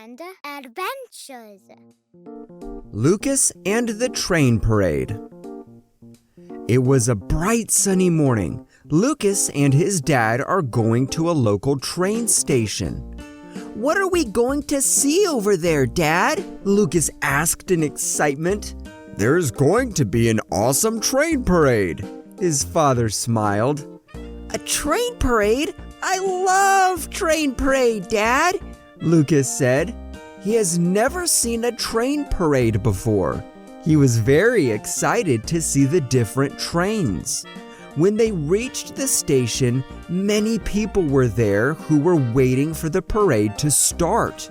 and adventures. Lucas and the Train Parade. It was a bright sunny morning. Lucas and his dad are going to a local train station. "What are we going to see over there, Dad?" Lucas asked in excitement. "There's going to be an awesome train parade," his father smiled. "A train parade? I love train parade, Dad," Lucas said. He has never seen a train parade before. He was very excited to see the different trains. When they reached the station, many people were there who were waiting for the parade to start.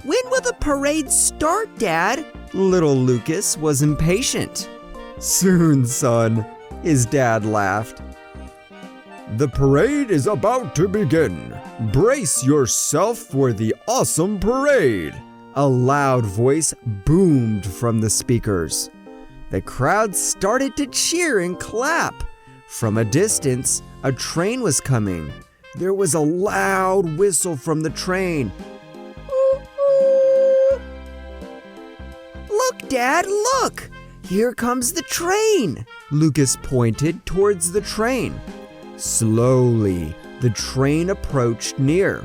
"When will the parade start, Dad?" Little Lucas was impatient. "Soon, son," his dad laughed. "The parade is about to begin. Brace yourself for the awesome parade." A loud voice boomed from the speakers. The crowd started to cheer and clap. From a distance, a train was coming. There was a loud whistle from the train. "Look, Dad, look! Here comes the train!" Lucas pointed towards the train. Slowly, the train approached near.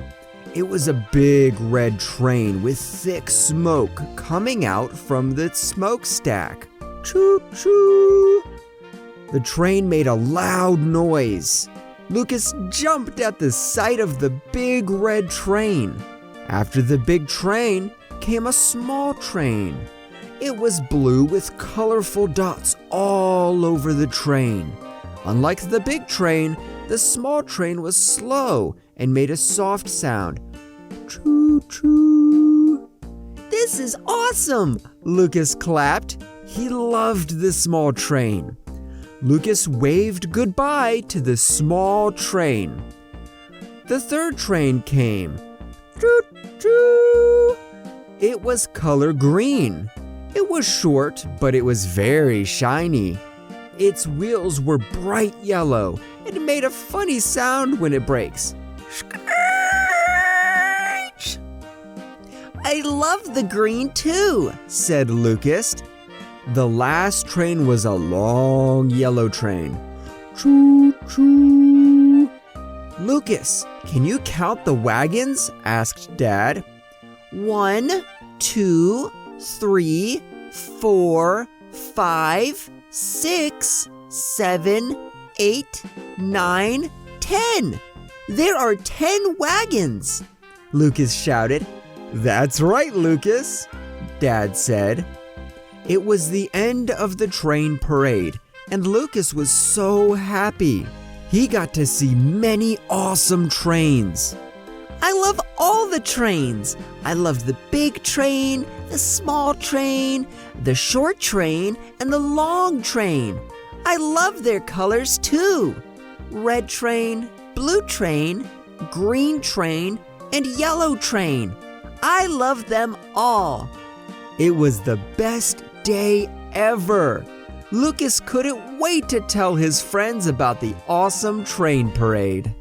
It was a big red train with thick smoke coming out from the smokestack. Choo-choo! The train made a loud noise. Lucas jumped at the sight of the big red train. After the big train came a small train. It was blue with colorful dots all over the train. Unlike the big train, the small train was slow and made a soft sound. Choo-choo! "This is awesome!" Lucas clapped. He loved the small train. Lucas waved goodbye to the small train. The third train came. Choo-choo! It was color green. It was short, but it was very shiny. Its wheels were bright yellow and it made a funny sound when it breaks. Screech! "I love the green too," said Lucas. The last train was a long yellow train. Choo-choo! "Lucas, can you count the wagons?" asked Dad. 1, 2, 3, 4, 5, 6, 7, 8, 9, 10. There are 10 wagons!" Lucas shouted. "That's right, Lucas," Dad said. It was the end of the train parade, and Lucas was so happy. He got to see many awesome trains. "I love all the trains. I love the big train, the small train, the short train, and the long train. I love their colors too. Red train, blue train, green train, and yellow train. I love them all." It was the best day ever. Lucas couldn't wait to tell his friends about the awesome train parade.